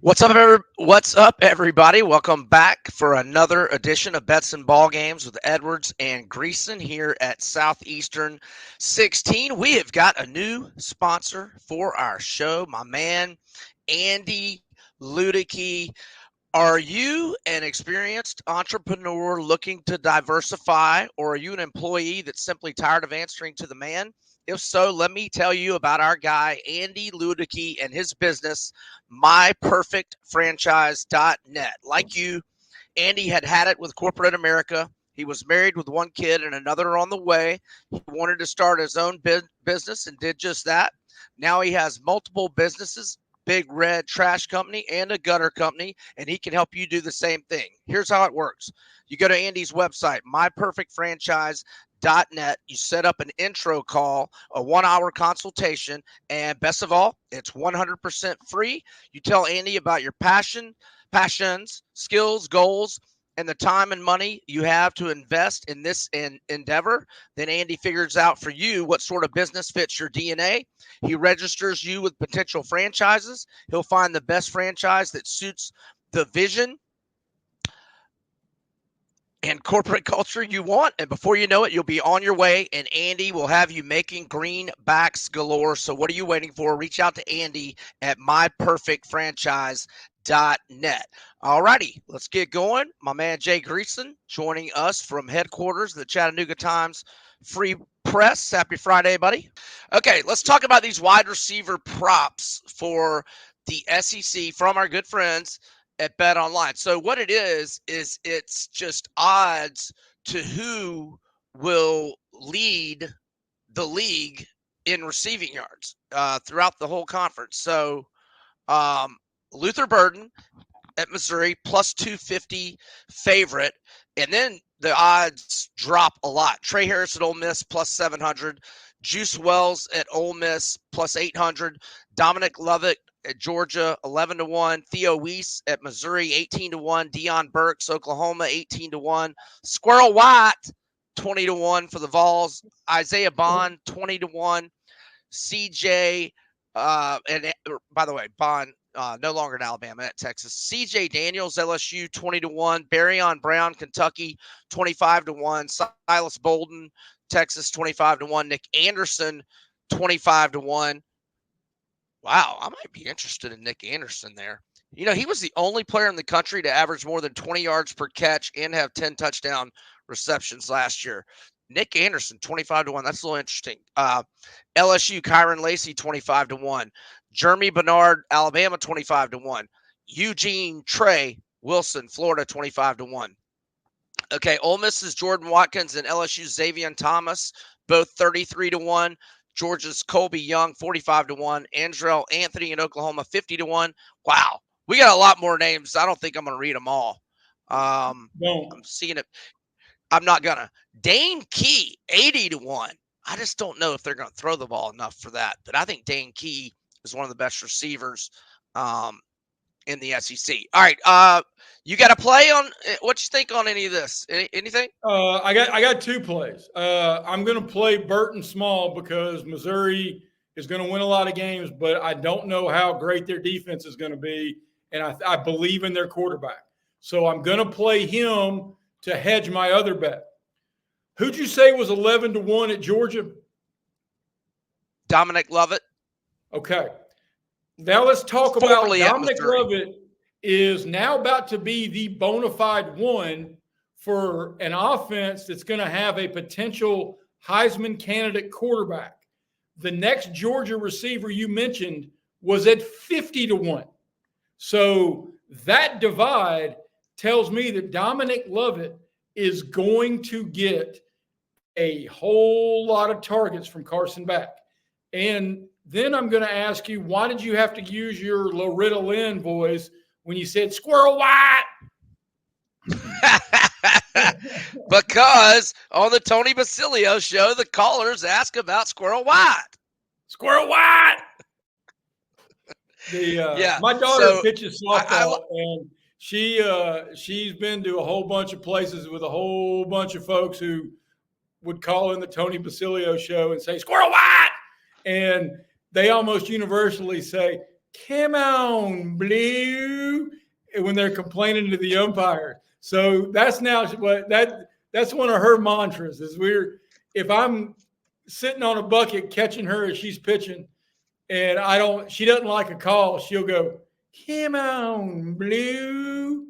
What's up, everybody? Welcome back for another edition of Bets and Ball Games with Edwards and Greeson here at Southeastern 16. We have got a new sponsor for our show, my man Andy Ludicky. Are you an experienced entrepreneur looking to diversify, or are you an employee that's simply tired of answering to the man? If so, let me tell you about our guy, Andy Ludicky, and his business, MyPerfectFranchise.net. Like you, Andy had it with corporate America. He was married with one kid and another on the way. He wanted to start his own business and did just that. Now he has multiple businesses, Big Red Trash Company and a gutter company, and he can help you do the same thing. Here's how it works. You go to Andy's website, myperfectfranchise.net. You set up an intro call, a 1-hour consultation, and best of all, it's 100% free. You tell Andy about your passions, skills, goals, and the time and money you have to invest in this endeavor. Then Andy figures out for you what sort of business fits your DNA. He registers you with potential franchises. He'll find the best franchise that suits the vision and corporate culture you want, and before you know it, you'll be on your way, and Andy will have you making greenbacks galore. So what are you waiting for? Reach out to Andy at myperfectfranchise.net. All righty, let's get going. My man Jay Greeson joining us from headquarters of the Chattanooga Times Free Press. Happy Friday, buddy. Okay, let's talk about these wide receiver props for the SEC from our good friends at Bet Online. So what it is it's just odds to who will lead the league in receiving yards throughout the whole conference. So Luther Burden at Missouri plus 250 favorite, and then the odds drop a lot. Trey Harris at Ole Miss plus 700, Juice Wells at Ole Miss plus 800, Dominic Lovett at Georgia, 11-1. Theo Wease at Missouri, 18-1. Deion Burks, Oklahoma, 18-1. Squirrel White, 20-1 for the Vols. Isaiah Bond, 20-1. CJ, and by the way, Bond no longer in Alabama, at Texas. CJ Daniels, LSU, 20-1. Barion Brown, Kentucky, 25-1. Silas Bolden, Texas, 25-1. Nick Anderson, 25-1. Wow, I might be interested in Nick Anderson there. You know, he was the only player in the country to average more than 20 yards per catch and have 10 touchdown receptions last year. Nick Anderson, 25-1. That's a little interesting. LSU, Kyren Lacey, 25-1. Jeremy Bernard, Alabama, 25-1. Eugene Trey Wilson, Florida, 25-1. Okay, Ole Miss's Jordan Watkins and LSU's Zavion Thomas, both 33-1. Georgia's Colbie Young, 45-1. Andrel Anthony in Oklahoma, 50-1. Wow, we got a lot more names. I don't think I'm going to read them all. I'm seeing it. I'm not going to. Dane Key, 80-1. I just don't know if they're going to throw the ball enough for that. But I think Dane Key is one of the best receivers in the SEC. All right, you got to play on what you think on any of this? Anything? I got two plays. I'm going to play Burton small because Missouri is going to win a lot of games, but I don't know how great their defense is going to be, and I believe in their quarterback. So I'm going to play him to hedge my other bet. Who'd you say was 11-1 at Georgia? Dominic Lovett. Okay. Now let's talk about Dominic Lovett is now about to be the bona fide one for an offense that's going to have a potential Heisman candidate quarterback. The next Georgia receiver you mentioned was at 50-1. So that divide tells me that Dominic Lovett is going to get a whole lot of targets from Carson Beck. And then I'm going to ask you, why did you have to use your Loretta Lynn voice when you said Squirrel White? Because on the Tony Basilio show, the callers ask about Squirrel White. Squirrel White! My daughter pitches softball, and she's been to a whole bunch of places with a whole bunch of folks who would call in the Tony Basilio show and say, Squirrel White! And they almost universally say, come on, Blue, when they're complaining to the umpire. So that's now what that's one of her mantras is if I'm sitting on a bucket catching her as she's pitching and she doesn't like a call, she'll go, come on, Blue.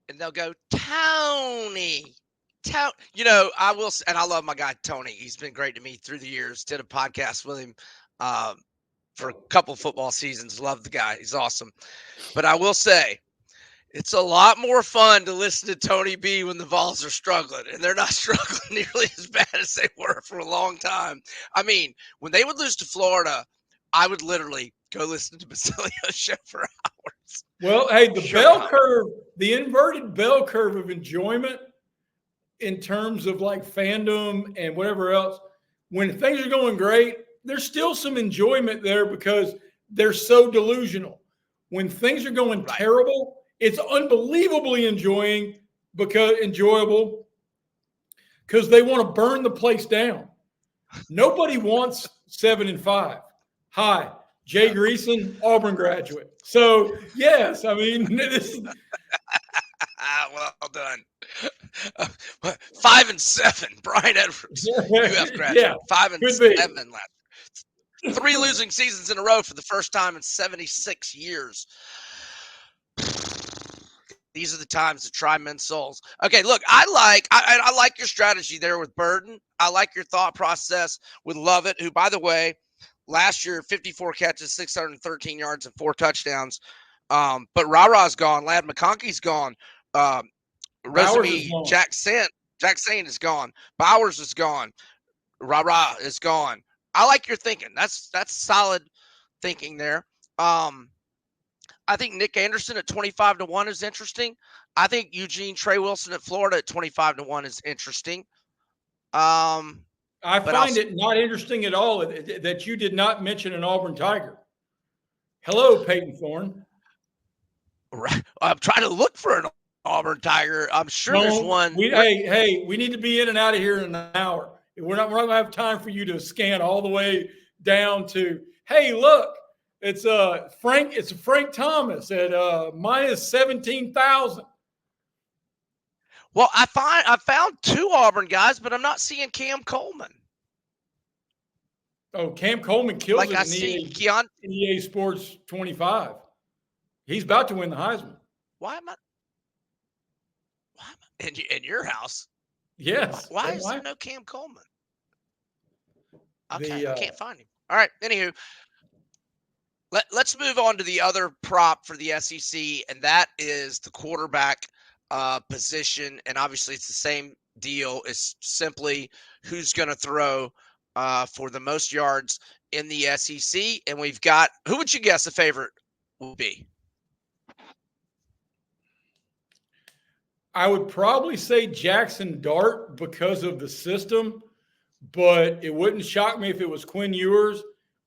And they'll go, Tony. I will, and I love my guy, Tony. He's been great to me through the years. Did a podcast with him for a couple football seasons. Love the guy. He's awesome. But I will say, it's a lot more fun to listen to Tony B when the Vols are struggling, and they're not struggling nearly as bad as they were for a long time. I mean, when they would lose to Florida, I would literally go listen to Basilio's show for hours. Well, hey, the inverted bell curve of enjoyment in terms of like fandom and whatever else, when things are going great, there's still some enjoyment there because they're so delusional. When things are going terrible, it's unbelievably enjoyable because they want to burn the place down. Nobody wants 7-5. Hi, Jay Greeson, Auburn graduate. So, yes, I mean, this is. Well done. 5-7, Brian Edwards, UF graduate. Yeah, 5-7 last year. 3 losing seasons in a row for the first time in 76 years. These are the times to try men's souls. Okay, look, I like your strategy there with Burden. I like your thought process with Lovett, who, by the way, last year, 54 catches, 613 yards, and 4 touchdowns. But Ra-Ra's gone. Ladd McConkey's gone. Jaxson is gone. Bowers is gone. Ra-Ra is gone. I like your thinking. That's solid thinking there. I think Nick Anderson at 25-1 is interesting. I think Eugene Trey Wilson at Florida at 25-1 is interesting. I find it not interesting at all that you did not mention an Auburn Tiger. Hello, Peyton Thorne. Right. I'm trying to look for an Auburn Tiger. I'm sure there's one. Hey, we need to be in and out of here in an hour. We're not going to have time for you to scan all the way down to, hey, look, it's Frank Thomas at minus 17,000. Well, I found 2 Auburn guys, but I'm not seeing Cam Coleman. Oh, Cam Coleman kills it in EA Sports 25. He's about to win the Heisman. Why am I in your house? Yes. Why is there no Cam Coleman? Okay, I can't find him. All right. Anywho, let's move on to the other prop for the SEC, and that is the quarterback position. And obviously, it's the same deal. It's simply who's going to throw for the most yards in the SEC. And we've got, who would you guess the favorite will be? I would probably say Jaxson Dart because of the system, but it wouldn't shock me if it was Quinn Ewers.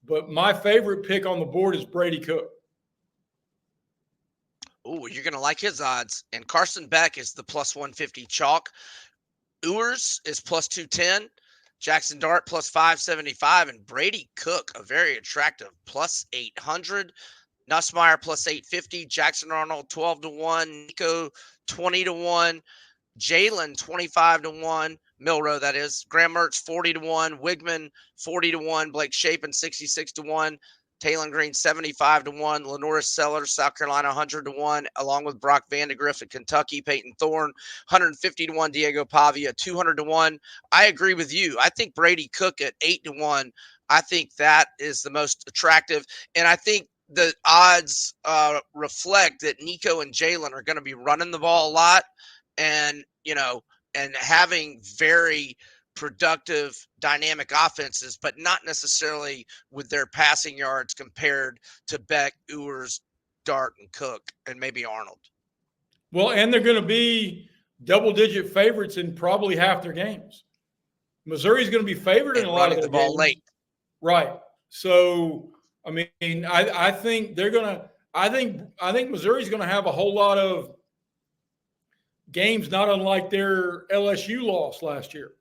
But my favorite pick on the board is Brady Cook. Oh, you're going to like his odds. And Carson Beck is the plus 150 chalk. Ewers is plus 210. Jaxson Dart plus 575. And Brady Cook, a very attractive plus 800. Nussmeier plus 850. Jackson Arnold 12-1. Nico 20-1. Jalen 25-1. Milrow, that is. Graham Mertz 40-1. Wigman 40-1. Blake Shapen 66-1. Taylon Green 75-1. Lenoris Sellers, South Carolina 100-1, along with Brock Vandegrift at Kentucky. Peyton Thorne 150-1. Diego Pavia 200-1. I agree with you. I think Brady Cook at 8-1. I think that is the most attractive, and I think the odds reflect that Nico and Jalen are going to be running the ball a lot, and having very productive, dynamic offenses, but not necessarily with their passing yards compared to Beck, Ewers, Dart, and Cook, and maybe Arnold. Well, and they're going to be double-digit favorites in probably half their games. Missouri's going to be favored in a lot of their ball games. Late. Right. So, I mean, I think they're going to – I think Missouri's going to have a whole lot of games not unlike their LSU loss last year.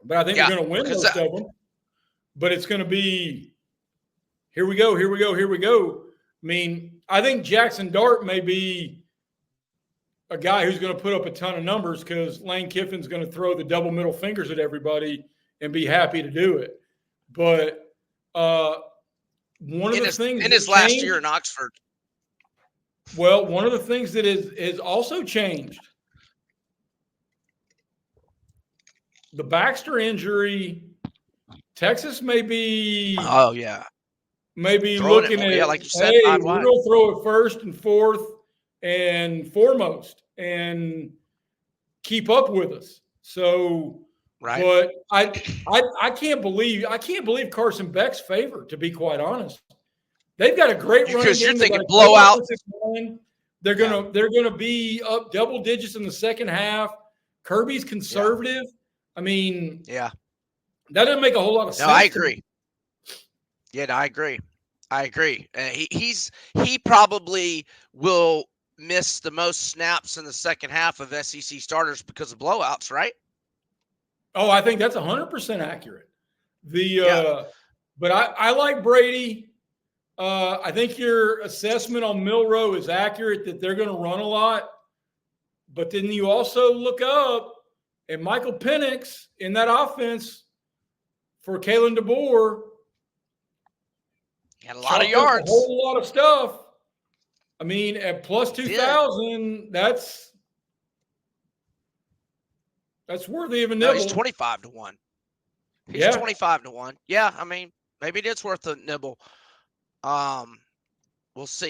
But I think they're going to win most of them. But it's going to be here we go. I mean, I think Jaxson Dart may be a guy who's going to put up a ton of numbers because Lane Kiffin's going to throw the double middle fingers at everybody and be happy to do it. But one of the things in his last year in Oxford. Well, one of the things that is also changed, the Baxter injury. Texas may be. Oh yeah. Maybe looking at, like you said, hey, we're going to throw it first and fourth and foremost and keep up with us. So, right. But I can't believe Carson Beck's favored, to be quite honest. They've got a great run because you're thinking blowout. They're gonna be up double digits in the second half. Kirby's conservative. Yeah. I mean, yeah, that doesn't make a whole lot of sense. No, I agree. Yeah, no, I agree. He probably will miss the most snaps in the second half of SEC starters because of blowouts, right? Oh, I think that's 100% accurate. But I like Brady. I think your assessment on Milroe is accurate that they're going to run a lot. But then you also look up at Michael Penix in that offense for Kalen DeBoer. Had a lot of yards. A whole lot of stuff. I mean, at plus 2,000, that's worthy of a nibble. No, he's 25-1. He's 25-1. Yeah, I mean, maybe it's worth a nibble. We'll see.